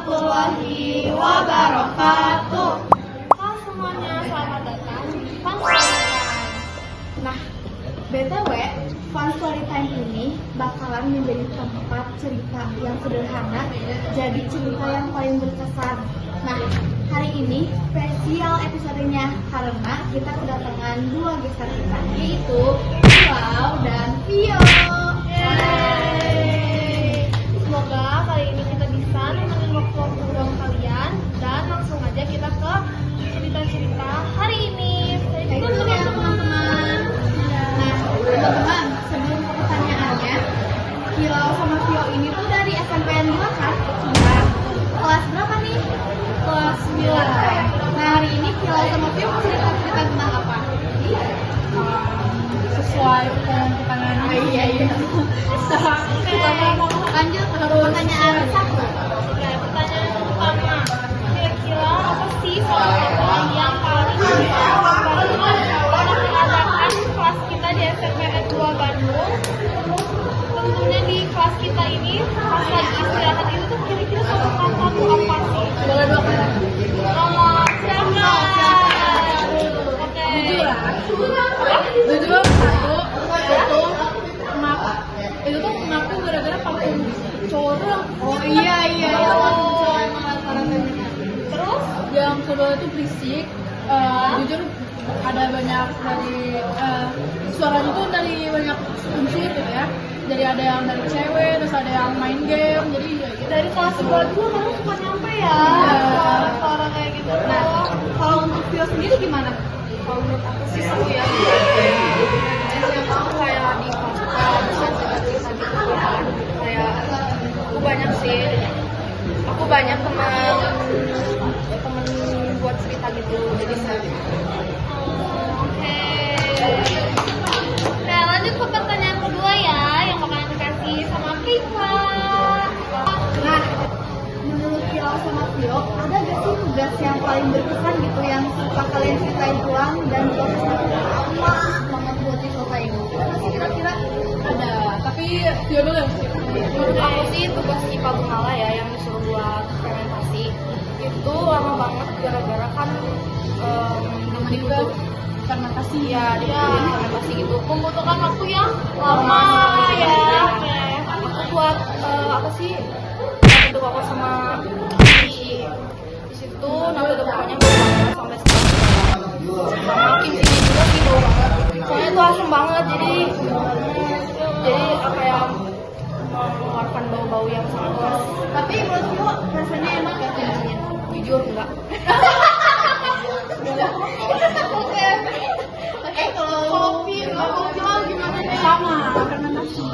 warahmatullahi wabarakatuh. Halo semuanya, selamat datang di Fun Story Time. Nah, BTW, Fun Story Time ini bakalan menjadi tempat cerita yang sederhana, jadi cerita yang paling berkesan. Nah, hari ini spesial episodenya karena kita kedatangan dua gestar kita, yaitu Kilau dan Vio. Semoga kali ini kita bisa nemenin waktu-waktu luang kalian, dan langsung aja kita ke cerita-cerita hari ini. Stay tune ya teman-teman. Nah teman-teman, sebelum ke pertanyaannya, Kilau sama Vio ini tuh dari SMPN 2 kan? Nah, kelas berapa nih? Kelas 9. Nah hari ini Kilau sama Vio mau cerita-cerita tentang apa? Sesuai pertanyaan Iya. Lanjut ke pertanyaan satu. Oke, pertanyaan pertama, kira-kira apa sih salah satu yang paling bisa mengadakan kelas kita di SMPN 2 Bandung? Tentunya di kelas kita ini pas lagi istirahat itu tuh kira-kira satu kata tuh apa sih? boleh dua kata. Silakan. Oke. Jujur satu emak itu tuh emakku gara-gara parfum cowok tuh. Oh iya. Terus? Yang kedua itu berisik. Jujur ada banyak dari suaranya tuh dari banyak unsur gitu ya. Jadi ada yang dari cewek, terus ada yang main game. Jadi ya gitu. Dari kelas 2 dulu baru suka nyampe ya suara kayak gitu. Nah, kalau untuk Vio sendiri gimana? Kalau menurut aku sih seru ya. Yang aku kayak di kelas bisa cerita-cerita gitu kan. Kayak aku banyak sih. Aku banyak teman buat cerita gitu. Jadi seru. Oke. Nah, lanjut ke pertanyaan kedua ya, yang bakalan dikasih sama Viva. Nah, menurut Kilau sama Vio, ada gak sih tugas yang paling berkesan gitu yang suka kalian ceritain ulang dan prosesnya tuh lama banget buat diselesaikan? Ada gak sih kira-kira? Ada, tapi Vio dulu yang sih. Menurut aku sih tugas IPA Bungala ya yang disuruh buat fermentasi itu lama banget gara-gara kan Namanya juga fermentasi ya dia fermentasi gitu membutuhkan waktu yang lama ya. Oke. Aku buat apa sih bentuk aku sama di situ nanti pokoknya sampai sekarang makin sini juga sih bau banget soalnya itu asam banget jadi apa ya mengeluarkan bau-bau yang sangat keras. Tapi menurut Vio rasanya enak gak tugasnya? Jujur enggak. Kalau Vio gimana nih? sama fermentasi.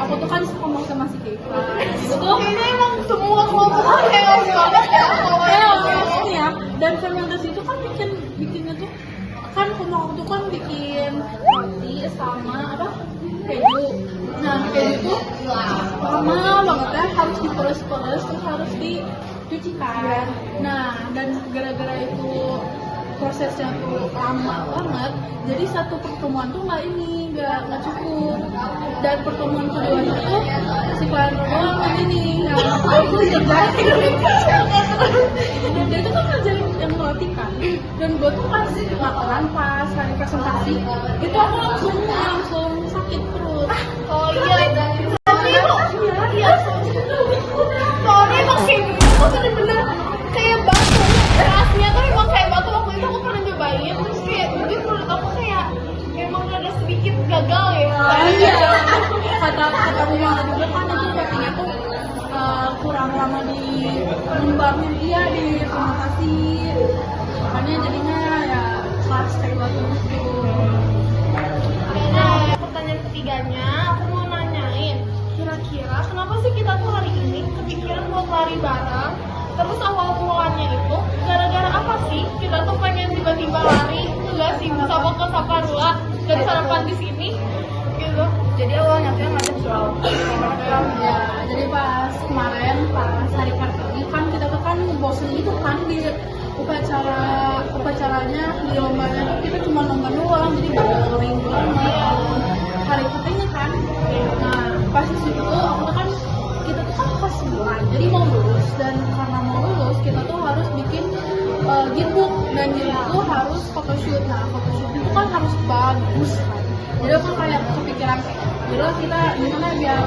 Aku tuh kan ngomong sama si Keva. Itu tuh Kayaknya emang semua kelompok kayak banget ya. ya. Dan fermentasi itu kan bikinnya tuh kan ngomong tuh kan bikin roti sama apa keju. Nah keju tuh lama banget ya, harus diperes-peres terus harus dicuci kan. Nah dan gara-gara itu prosesnya tuh lama banget, jadi satu pertemuan tuh nggak cukup. Dan pertemuan kedua itu si klien doang yang ini yang aku kerjain. Dan dia tuh kan kerjain yang roti kan. Dan gue tuh pas makanan pas hari presentasi itu aku langsung sakit perut. Oh iya. Tapi kok iya soalnya emang kayak gitu tuh bener-bener kayak batu. Rasanya tuh emang kayak batu. Waktu itu aku pernah nyobain terus kayak mungkin menurut aku kayak emang ada sedikit gagal ya. Iya. Kata rumah juga kan itu rotinya tuh kurang lama di mengembangin dia di fermentasi. Makanya jadinya ya pas kayak batu gitu. Nah, pertanyaan ketiganya aku mau nanyain kira-kira kenapa sih kita tuh hari ini kepikiran buat lari bareng? Terus awal mulanya itu gara-gara apa sih kita tuh pengen tiba-tiba lari nggak sih sama ke Saparua dan sarapan di sini gitu. Jadi awalnya tuh yang ngajak Sul. Ya, jadi pas kemarin pas hari Kartini kan kita tuh kan bosen gitu kan di upacaranya di lombanya tuh kita cuma lomba doang, jadi nggak ada touring banget. Hari Kartini kan, nah pas di situ aku kan kita tuh kan kelas 9 jadi mau lulus dan karena mau lulus kita tuh harus bikin yearbook dan yearbook tuh harus photoshoot. Nah photoshoot itu kan harus bagus kan. Jadi aku kayak kepikiran, jadi kita gimana biar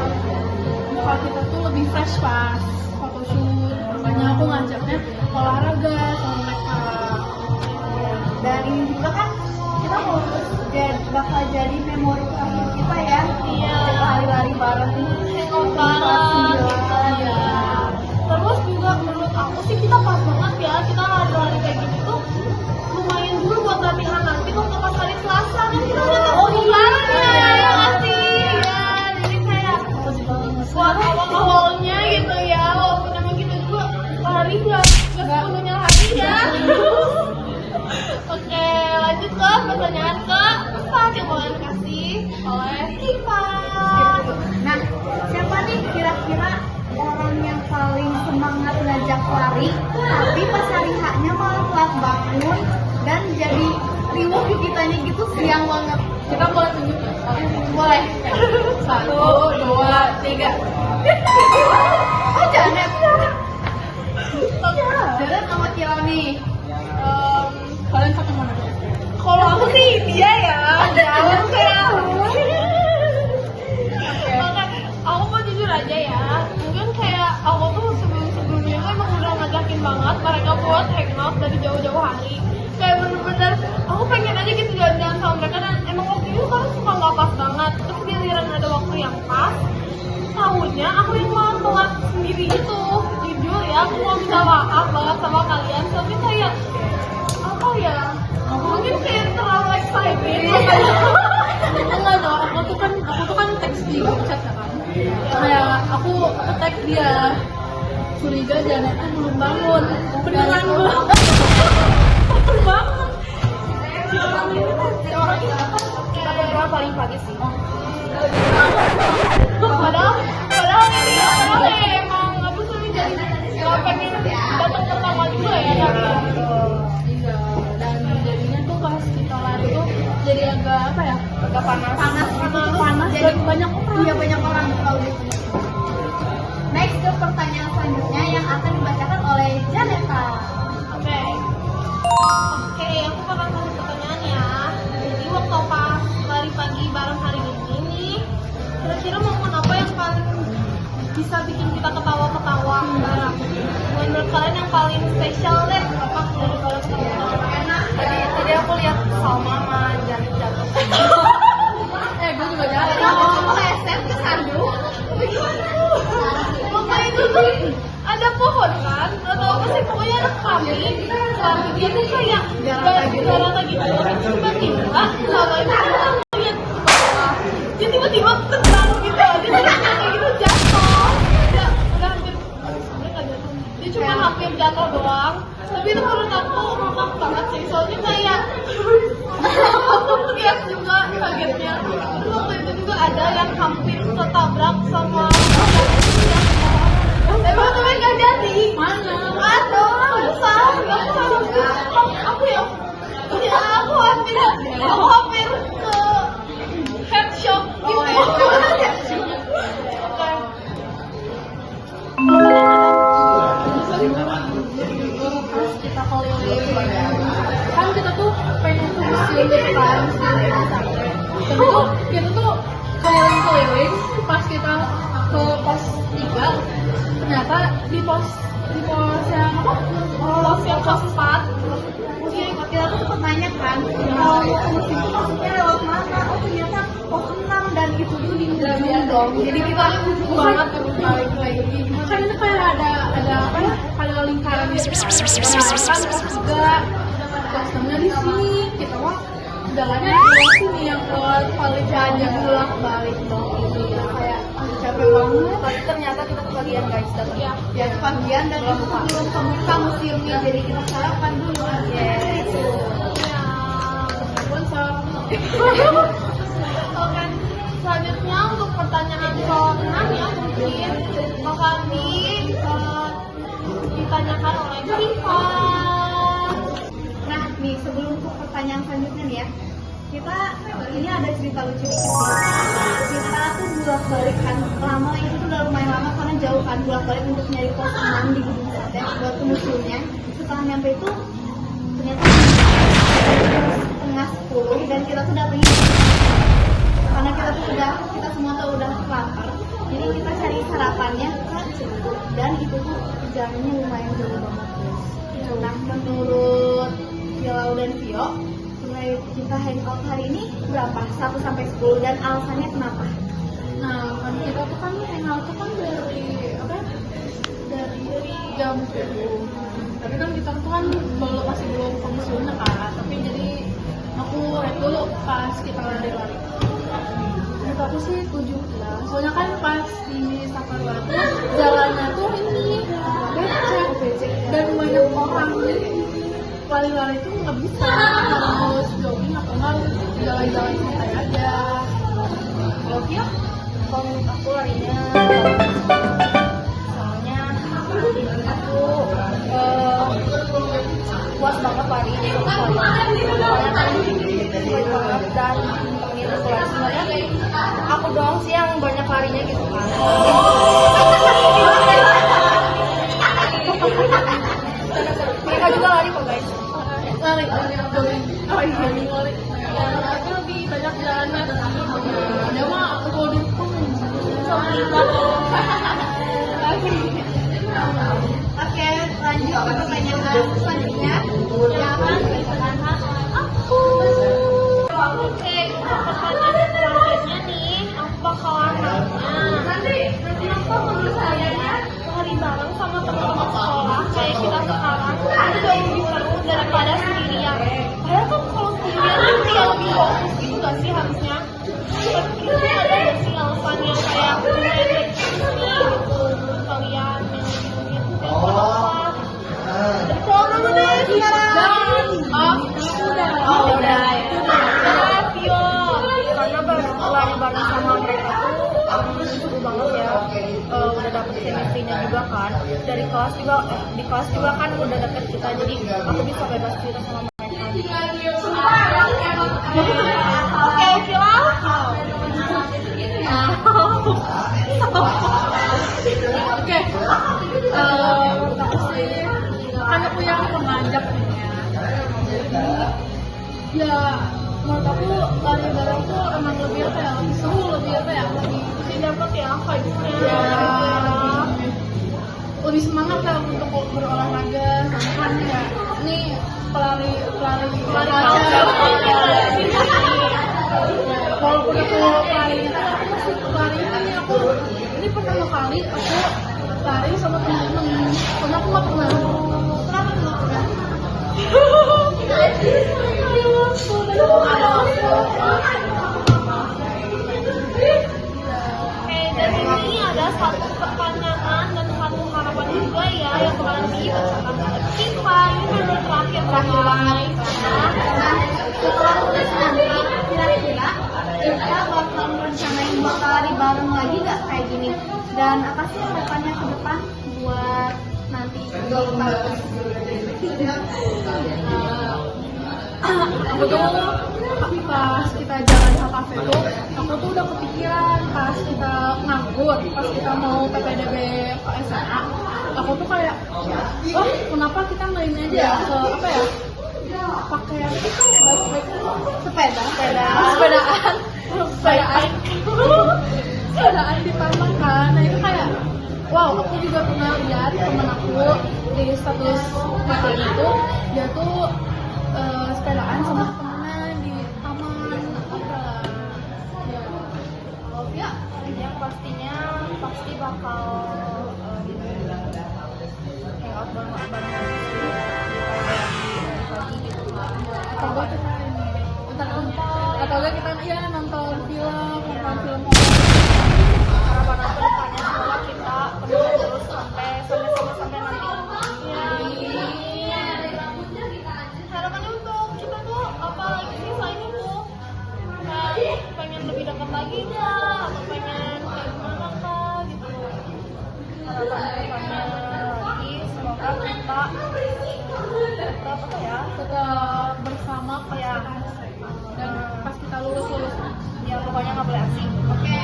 muka kita tuh lebih fresh pas photoshoot. Makanya aku ngajaknya olahraga sama mereka. Dan ini juga kan kita mau bakal jadi memori terakhir kita ya. Iya. Kita lari-lari bareng. Hangout bareng gitu ya. Terus juga menurut aku sih kita pas banget ya, kita lari-lari kayak gitu tuh lumayan dulu buat latihan nanti waktu pas hari Selasa kan kita udah ketemu bareng ya pasti ya. Jadi kayak buat awal-awalnya gitu ya, walaupun emang kita juga lari nggak sepenuhnya lari ya. Oke, lanjut ke pertanyaan keempat yang boleh dikasih oleh Kiva. Nah, siapa nih kira-kira orang yang paling semangat ngajak lari, tapi pas hari haknya malah telat bangun dan jadi riuh kitanya gitu siang banget. Kita boleh tunjuk nggak? Boleh. 1, 2, 3. Oh, Janet. Janet sama Kira nih. Kalian satu mana? Kalau aku sih dia ya, jauh kayak aku mau jujur aja ya, mungkin kayak aku tuh sebelum-sebelumnya tuh emang udah ngajakin banget mereka buat hangout dari jauh-jauh hari. Kayak bener-bener aku pengen aja gitu jalan-jalan sama mereka, dan emang waktu itu kan suka nggak pas banget. Terus giliran ada waktu yang pas, tahunnya aku yang malah telat sendiri itu. Jujur ya, aku mau minta maaf banget sama kalian, tapi kayak apa ya, mungkin kayak terlalu excited. Enggak dong, aku tuh kan teks di grup chat kan. Kayak aku tag dia, curiga Janet tuh belum bangun. Beneran belum. Betul banget. Orang kita berdua paling pagi sih. Padahal kayak emang aku tuh jadi nggak pengen datang pertama juga ya tapi Iya, dan jadinya tuh pas kita lari tuh jadi agak apa ya? agak panas. Panas Jadi dan banyak orang. Iya, banyak orang tahu gitu. Next ke pertanyaan selanjutnya yang akan dibacakan oleh Janeta. Oke, aku bakal kasih pertanyaan ya. Jadi waktu pas lari pagi bareng hari ini nih, kira-kira momen apa yang paling bisa bikin kita ketawa-ketawa bareng? Menurut kalian yang paling spesial deh apa dari kalian ketawa-ketawa? Enak. Tadi aku lihat Salma sama Janet jatuh. Gue juga jalan. Kamu SM ke Sandu? Waktu itu tuh ada pohon kan, atau apa sih, pokoknya ada kambing dia tuh kayak garata gitu. Tiba-tiba Salma itu lihat ke bawah, dia tiba-tiba tendang gitu, dia kayak gitu jatuh. Dia udah hampir, dia nggak jatuh, dia cuma hampir jatuh doang. Tapi itu menurut aku ngakak banget sih, soalnya kayak aku teriak juga kagetnya. Terus waktu itu juga ada yang hampir ketabrak sama tapi nggak jadi. Mana? Ada orang besar, aku ya aku hampir ke head shop gitu. Terus kita keliling, kan kita tuh pengen tuh museum gitu kan, tapi tuh kita tuh keliling-keliling pas kita ke pos 3, ternyata di pos yang apa? Pos yang keempat. Iya, kita tuh sempat nanya kan, kalau mau ke musim itu maksudnya lewat mana? Oh, ternyata pos 6 dan itu tuh di ujung dong. Jadi kita banget balik lagi. Kan itu kayak ada apa ya? Kayak lingkaran gitu. Kan pos 3, posnya di sini. Kita mah jalannya di sini yang buat paling jadi bolak-balik dong. Iya, kayak capek banget. Tapi ternyata kita kebagian guys, datang ya. Ya, kepagian dan itu belum kebuka museumnya, jadi kita sarapan dulu. Yes. Oke, selanjutnya untuk pertanyaan ke-6 ya, mungkin bakal ditanyakan oleh Kiva. Nah, nih sebelum ke pertanyaan selanjutnya nih ya, kita ini ada cerita lucu dikit sih. Kita tuh bolak-balik kan lama, itu tuh udah lumayan lama karena jauh kan, bolak-balik untuk nyari pos 6 di gedung sate buat ke museumnya. Setelah nyampe itu ternyata setengah 10 dan kita tuh datangnya karena kita semua tuh udah lapar. Jadi kita cari sarapannya ke situ dan itu tuh perjalanannya lumayan jauh banget guys. Nah menurut Filau dan Vio, nilai kita hangout hari ini berapa? 1 sampai 10 dan alasannya kenapa? Nah, kan kita tuh kan hangout tuh kan dari apa? Dari jam 7. Tapi kan kita tuh kan masih belum ke museumnya kan. Tapi jadi aku rate dulu pas kita lari-lari. Menurut aku sih 7 lah. Soalnya kan pas di Saparwa tuh jalannya tuh ini becek dan banyak orang. Jadi lari-lari itu nggak bisa, harus jogging atau enggak jalan-jalan santai aja. Kalau Vio, kalau menurut aku larinya soalnya aku puas banget lari di soalnya kan baik banget dan temenin aku lari. Sebenarnya aku doang sih yang banyak larinya gitu kan. Mereka juga lari kok guys. Lari jogging. Oh iya, lari. Tapi lebih banyak jalannya. Ada mah aku kalau dukung. Oke, lanjut ke pertanyaan selanjutnya. Jangan bertanya aku. Oke, pertanyaan selanjutnya nih, aku bakalan nanya. Kenapa menurut kalian lari bareng sama teman-teman sekolah kayak kita sekarang itu jauh lebih seru daripada sendirian? Padahal kan kalau sendirian kan kayak lebih fokus gitu gak sih harusnya? Kita ada gak sih alasan yang kayak lumayan gitu menurut kalian yang kenapa? Dari Paul dulu deh sekarang. Udah. Vio, karena lari bareng sama mereka tuh seru banget ya. Udah dapet chemistry-nya juga kan. Dari kelas juga, di kelas juga kan udah deket kita, jadi aku bisa bebas cerita sama mereka. Oke, Vio. Oke. Aku sih kan aku yang mengajak ya. Ya menurut aku lari bareng tuh emang lebih apa ya, lebih seru, lebih apa ya, lebih Dapet ya vibes-nya. ya, lebih semangat lah untuk berolahraga. Sama kan ya ini pelari walaupun aku larinya kan aku masih lari ini aku ini pertama kali aku lari sama temen-temen karena aku nggak pernah. Kenapa nggak pernah? Dan ini ada satu pertanyaan dan satu harapan juga ya yang kemarin dibacakan oleh kita. Ini baru terakhir banget. Nah, setelah lulus nanti kira-kira kita bakal merencanain bakal lari bareng lagi nggak kayak gini? Dan apa sih harapannya ke depan buat nanti di kampus? Aku tuh pas kita jalan ke kafe tuh aku tuh udah kepikiran pas kita nganggur, pas kita mau PPDB ke SMA, aku tuh kayak wah kenapa kita main aja ya ke apa ya, pakai apa itu sepedaan di taman kan. Nah itu kayak wow, aku juga pernah lihat temen aku di status foto itu, dia tuh sepedaan sama temennya di taman apa ya. Kalau ya, yang pastinya pasti bakal hangout bareng pagi gitu kan. Atau enggak kita ini atau enggak kita ya nonton film Harapan aku depannya semoga kita penuh terus sampai nanti. Harapannya untuk kita tuh apa lagi sih selain itu? Kayak pengen lebih dekat lagi kah? Atau pengen kayak gimana kah gitu? Harapan depannya lagi semoga kita tetap apa ya? tetap bersama pas Ya. kita SMA. Dan kita lulus. Ya pokoknya nggak boleh asing. Oke.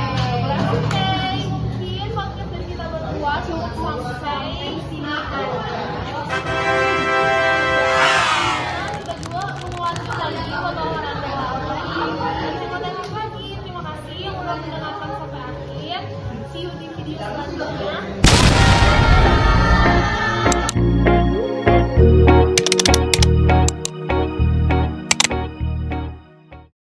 Oke, mungkin podcast dari kita berdua cukup sampai sini aja. Kita juga mau lanjut lagi buat olahraga lagi. Terima kasih lagi, terima kasih yang udah mendengarkan sampai akhir. See you di video selanjutnya.